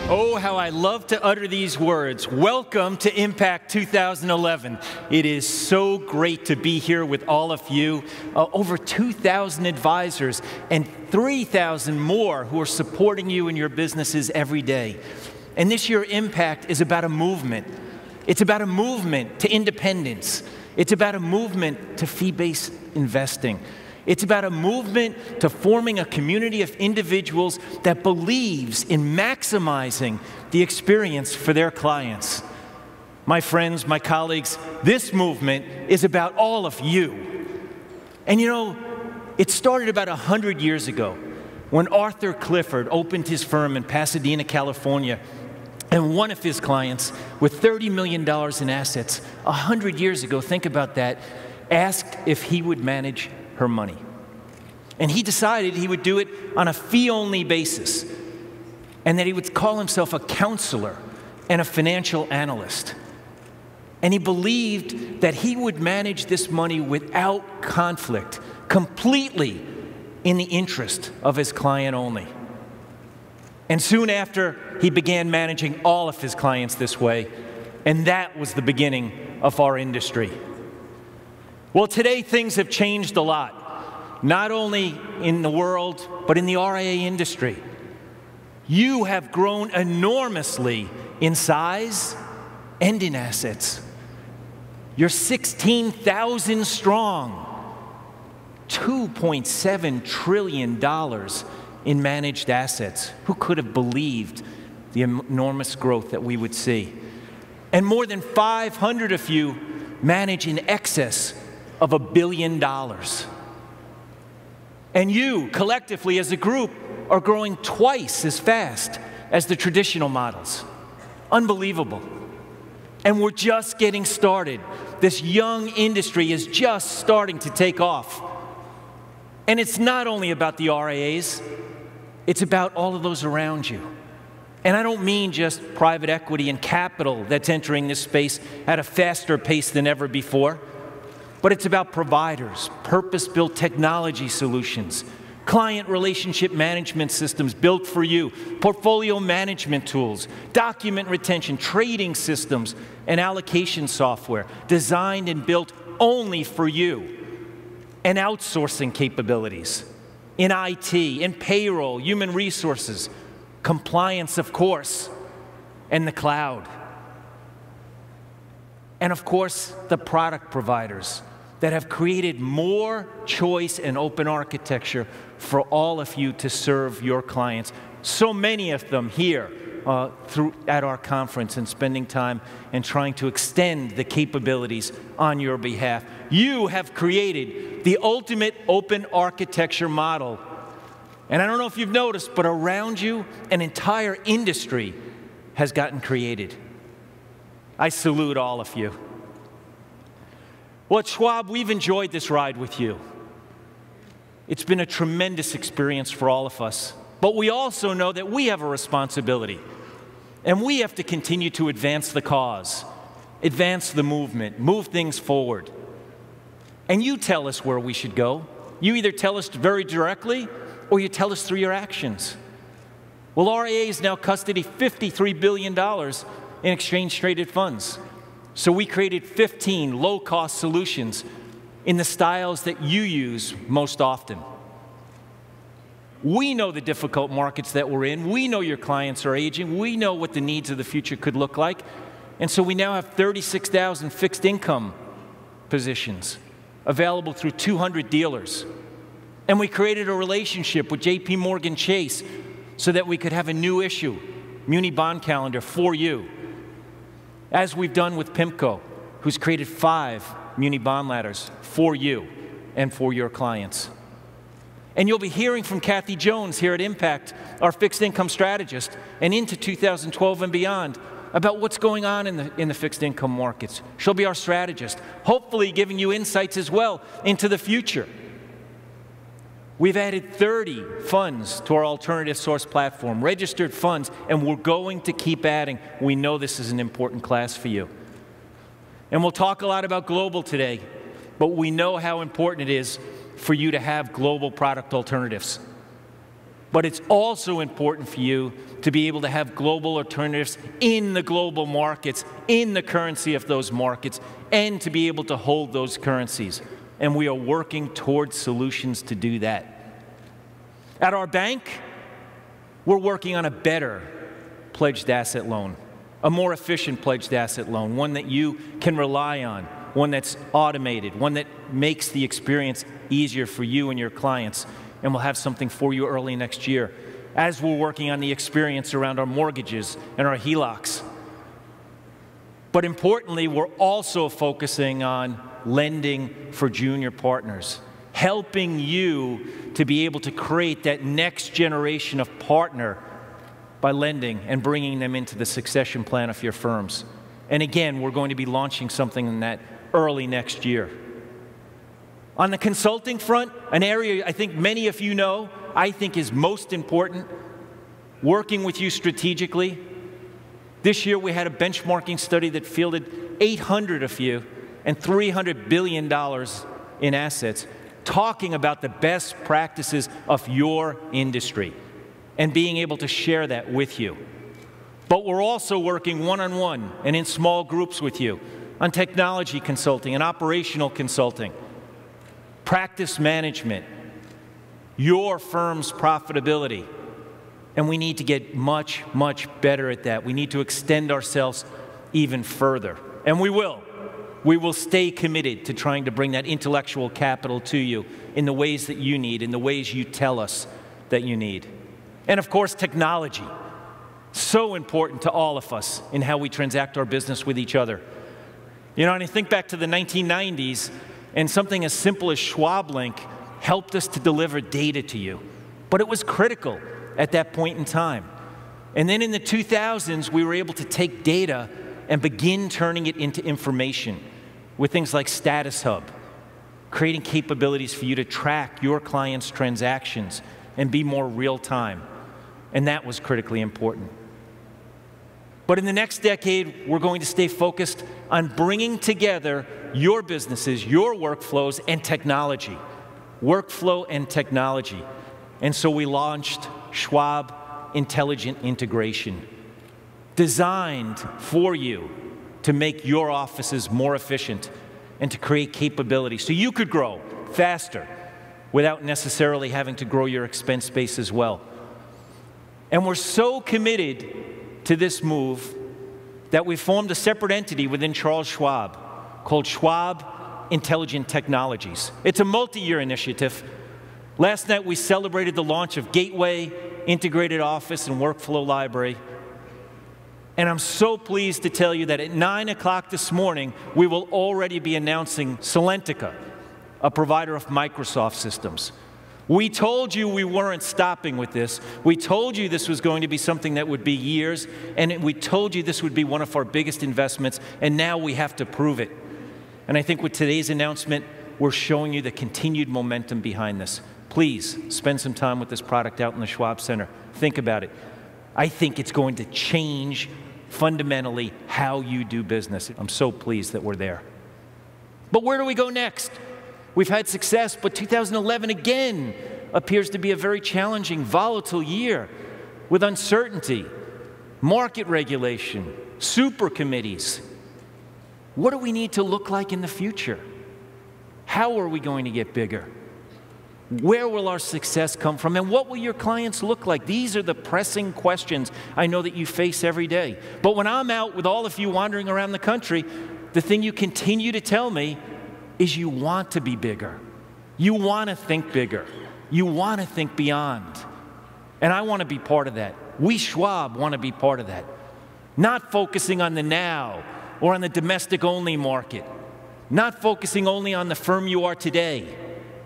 Oh, how I love to utter these words. Welcome to Impact 2011. It is so great to be here with all of you. Over 2,000 advisors and 3,000 more who are supporting you in your businesses every day. And this year, Impact is about a movement. It's about a movement to independence. It's about a movement to fee-based investing. It's about a movement to forming a community of individuals that believes in maximizing the experience for their clients. My friends, my colleagues, this movement is about all of you. And you know, it started about 100 years ago when Arthur Clifford opened his firm in Pasadena, California, and one of his clients, with $30 million in assets, 100 years ago, think about that, asked if he would manage her money. And he decided he would do it on a fee-only basis, and that he would call himself a counselor and a financial analyst. And he believed that he would manage this money without conflict, completely in the interest of his client only. And soon after, he began managing all of his clients this way, and that was the beginning of our industry. Well, today things have changed a lot, not only in the world, but in the RIA industry. You have grown enormously in size and in assets. You're 16,000 strong, $2.7 trillion in managed assets. Who could have believed the enormous growth that we would see? And more than 500 of you manage in excess of $1 billion. And you, collectively as a group, are growing twice as fast as the traditional models. Unbelievable. And we're just getting started. This young industry is just starting to take off. And it's not only about the RIAs, it's about all of those around you. And I don't mean just private equity and capital that's entering this space at a faster pace than ever before. But it's about providers, purpose-built technology solutions, client relationship management systems built for you, portfolio management tools, document retention, trading systems, and allocation software designed and built only for you, and outsourcing capabilities in IT, in payroll, human resources, compliance, of course, and the cloud. And of course, the product providers that have created more choice and open architecture for all of you to serve your clients. So many of them here at our conference and spending time and trying to extend the capabilities on your behalf. You have created the ultimate open architecture model. And I don't know if you've noticed, but around you, an entire industry has gotten created. I salute all of you. Well, at Schwab, we've enjoyed this ride with you. It's been a tremendous experience for all of us. But we also know that we have a responsibility. And we have to continue to advance the cause, advance the movement, move things forward. And you tell us where we should go. You either tell us very directly, or you tell us through your actions. Well, RIAs now custody $53 billion in exchange-traded funds. So we created 15 low-cost solutions in the styles that you use most often. We know the difficult markets that we're in. We know your clients are aging. We know what the needs of the future could look like. And so we now have 36,000 fixed income positions available through 200 dealers. And we created a relationship with JP Chase so that we could have a new issue, muni bond calendar for you. As we've done with PIMCO, who's created 5 muni bond ladders for you and for your clients. And you'll be hearing from Kathy Jones here at Impact, our fixed income strategist, and into 2012 and beyond, about what's going on in the fixed income markets. She'll be our strategist, hopefully giving you insights as well into the future. We've added 30 funds to our alternative source platform, registered funds, and we're going to keep adding. We know this is an important class for you. And we'll talk a lot about global today, but we know how important it is for you to have global product alternatives. But it's also important for you to be able to have global alternatives in the global markets, in the currency of those markets, and to be able to hold those currencies. And we are working towards solutions to do that. At our bank, we're working on a better pledged asset loan, a more efficient pledged asset loan, one that you can rely on, one that's automated, one that makes the experience easier for you and your clients. And we'll have something for you early next year, as we're working on the experience around our mortgages and our HELOCs. But importantly, we're also focusing on lending for junior partners, helping you to be able to create that next generation of partner by lending and bringing them into the succession plan of your firms. And again, we're going to be launching something in that early next year. On the consulting front, an area I think many of you know, I think is most important, working with you strategically. This year we had a benchmarking study that fielded 800 of you and $300 billion in assets, talking about the best practices of your industry and being able to share that with you. But we're also working one-on-one and in small groups with you on technology consulting and operational consulting, practice management, your firm's profitability. And we need to get much, much better at that. We need to extend ourselves even further. And we will. We will stay committed to trying to bring that intellectual capital to you in the ways that you need, in the ways you tell us that you need. And of course, technology. So important to all of us in how we transact our business with each other. You know, and I think back to the 1990s, and something as simple as Schwab Link helped us to deliver data to you. But it was critical at that point in time. And then in the 2000s, we were able to take data and begin turning it into information with things like Status Hub, creating capabilities for you to track your clients' transactions and be more real time. And that was critically important. But in the next decade, we're going to stay focused on bringing together your businesses, your workflows, and technology. Workflow and technology. And so we launched Schwab Intelligent Integration, designed for you to make your offices more efficient and to create capability so you could grow faster without necessarily having to grow your expense base as well. And we're so committed to this move that we formed a separate entity within Charles Schwab called Schwab Intelligent Technologies. It's a multi-year initiative. Last night we celebrated the launch of Gateway, Integrated Office, and Workflow Library. And I'm so pleased to tell you that at 9 o'clock this morning, we will already be announcing Salentica, a provider of Microsoft systems. We told you we weren't stopping with this. We told you this was going to be something that would be years, and we told you this would be one of our biggest investments, and now we have to prove it. And I think with today's announcement, we're showing you the continued momentum behind this. Please spend some time with this product out in the Schwab Center. Think about it. I think it's going to change fundamentally how you do business. I'm so pleased that we're there. But where do we go next? We've had success, but 2011 again appears to be a very challenging, volatile year with uncertainty, market regulation, super committees. What do we need to look like in the future? How are we going to get bigger? Where will our success come from? And what will your clients look like? These are the pressing questions I know that you face every day. But when I'm out with all of you wandering around the country, the thing you continue to tell me is you want to be bigger. You want to think bigger. You want to think beyond. And I want to be part of that. We Schwab want to be part of that. Not focusing on the now or on the domestic-only market. Not focusing only on the firm you are today,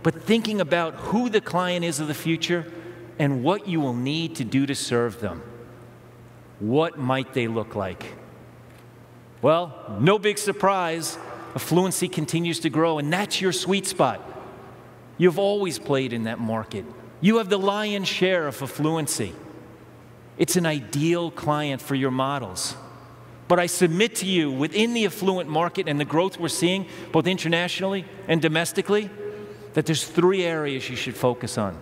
but thinking about who the client is of the future and what you will need to do to serve them. What might they look like? Well, no big surprise. Affluency continues to grow, and that's your sweet spot. You've always played in that market. You have the lion's share of affluency. It's an ideal client for your models. But I submit to you, within the affluent market and the growth we're seeing, both internationally and domestically, that there's 3 areas you should focus on.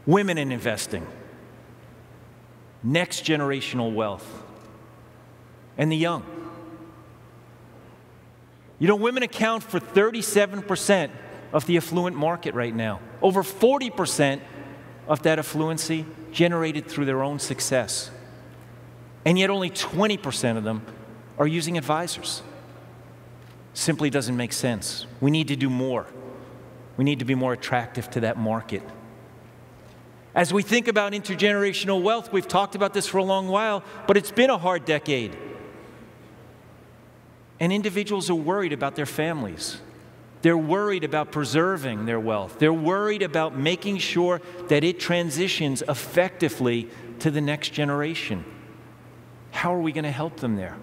Women in investing, next generational wealth, and the young. You know, women account for 37% of the affluent market right now. Over 40% of that affluency generated through their own success. And yet only 20% of them are using advisors. Simply doesn't make sense. We need to do more. We need to be more attractive to that market. As we think about intergenerational wealth, we've talked about this for a long while, but it's been a hard decade. And individuals are worried about their families. They're worried about preserving their wealth. They're worried about making sure that it transitions effectively to the next generation. How are we going to help them there?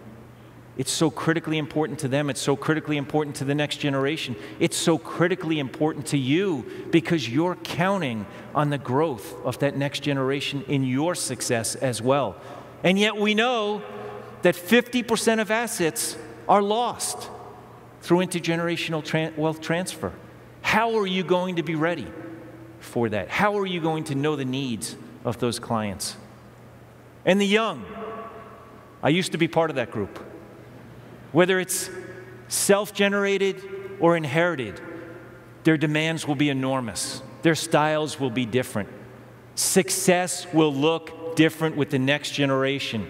It's so critically important to them. It's so critically important to the next generation. It's so critically important to you because you're counting on the growth of that next generation in your success as well. And yet we know that 50% of assets are lost through intergenerational wealth transfer. How are you going to be ready for that? How are you going to know the needs of those clients? And the young, I used to be part of that group. Whether it's self-generated or inherited, their demands will be enormous. Their styles will be different. Success will look different with the next generation.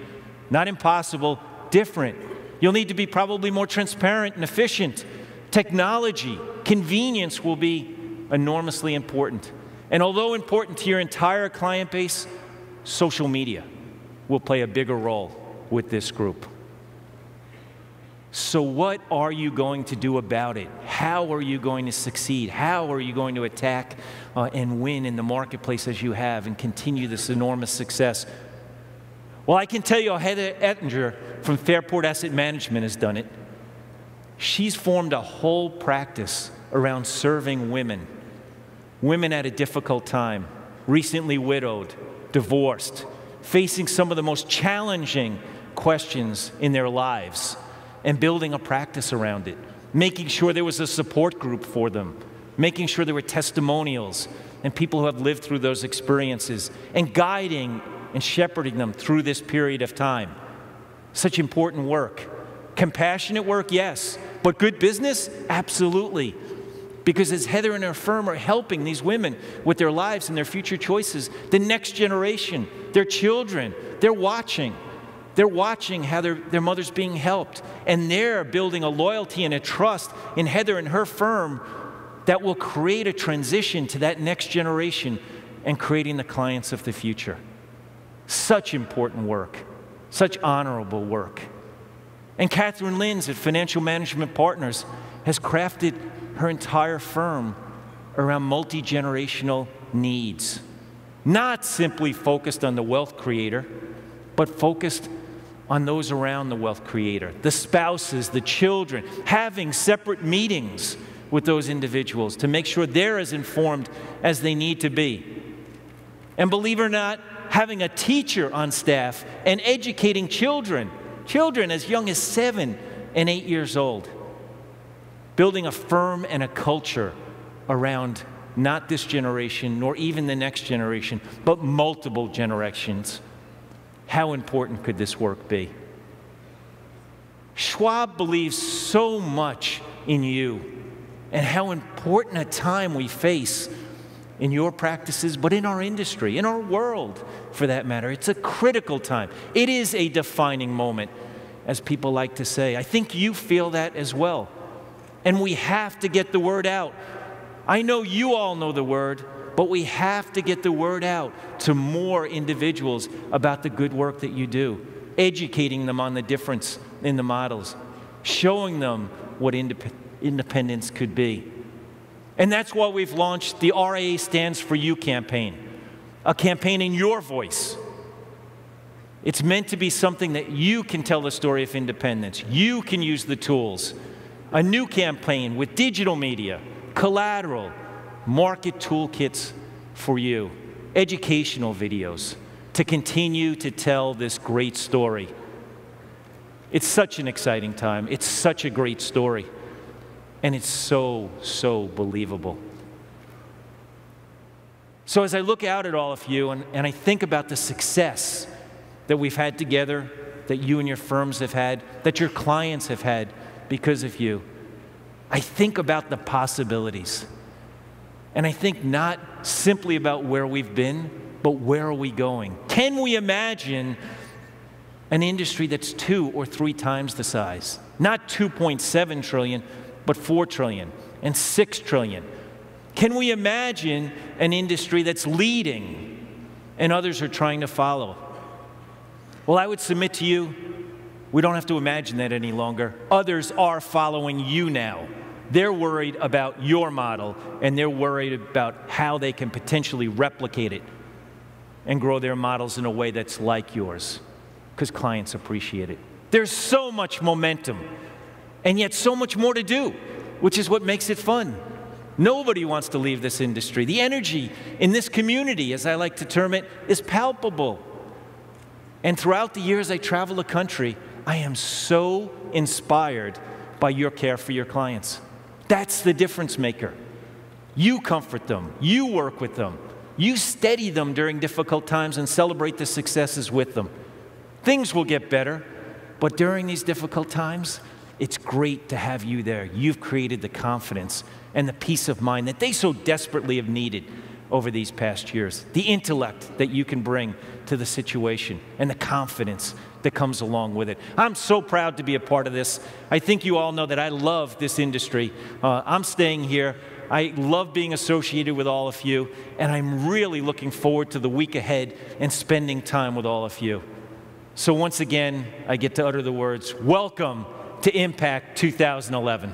Not impossible, different. You'll need to be probably more transparent and efficient. Technology, convenience will be enormously important. And although important to your entire client base, social media will play a bigger role with this group. So what are you going to do about it? How are you going to succeed? How are you going to attack and win in the marketplace as you have and continue this enormous success? Well, I can tell you how Heather Ettinger from Fairport Asset Management has done it. She's formed a whole practice around serving women. Women at a difficult time, recently widowed, divorced, facing some of the most challenging questions in their lives, and building a practice around it, making sure there was a support group for them, making sure there were testimonials and people who have lived through those experiences, and guiding and shepherding them through this period of time. Such important work. Compassionate work, yes, but good business? Absolutely. Because as Heather and her firm are helping these women with their lives and their future choices, the next generation, their children, they're watching. They're watching how their mother's being helped, and they're building a loyalty and a trust in Heather and her firm that will create a transition to that next generation and creating the clients of the future. Such important work, such honorable work. And Catherine Linz at Financial Management Partners has crafted her entire firm around multi-generational needs, not simply focused on the wealth creator, but focused on those around the wealth creator, the spouses, the children, having separate meetings with those individuals to make sure they're as informed as they need to be. And believe it or not, having a teacher on staff and educating children as young as 7 and 8 years old. Building a firm and a culture around not this generation, nor even the next generation, but multiple generations. How important could this work be? Schwab believes so much in you and how important a time we face in your practices, but in our industry, in our world, for that matter. It's a critical time. It is a defining moment, as people like to say. I think you feel that as well. And we have to get the word out. I know you all know the word, but we have to get the word out to more individuals about the good work that you do, educating them on the difference in the models, showing them what independence could be. And that's why we've launched the RIA Stands For You campaign, a campaign in your voice. It's meant to be something that you can tell the story of independence. You can use the tools. A new campaign with digital media, collateral, market toolkits for you, educational videos to continue to tell this great story. It's such an exciting time. It's such a great story. And it's so, so believable. So as I look out at all of you and I think about the success that we've had together, that you and your firms have had, that your clients have had because of you, I think about the possibilities. And I think not simply about where we've been, but where are we going? Can we imagine an industry that's 2 or 3 times the size? Not 2.7 trillion, but 4 trillion and 6 trillion. Can we imagine an industry that's leading and others are trying to follow? Well, I would submit to you, we don't have to imagine that any longer. Others are following you now. They're worried about your model, and they're worried about how they can potentially replicate it and grow their models in a way that's like yours, because clients appreciate it. There's so much momentum, and yet so much more to do, which is what makes it fun. Nobody wants to leave this industry. The energy in this community, as I like to term it, is palpable. And throughout the years I travel the country, I am so inspired by your care for your clients. That's the difference maker. You comfort them. You work with them. You steady them during difficult times and celebrate the successes with them. Things will get better, but during these difficult times, it's great to have you there. You've created the confidence and the peace of mind that they so desperately have needed over these past years. The intellect that you can bring to the situation and the confidence that comes along with it. I'm so proud to be a part of this. I think you all know that I love this industry. I'm staying here. I love being associated with all of you, and I'm really looking forward to the week ahead and spending time with all of you. So once again, I get to utter the words, welcome to Impact 2011.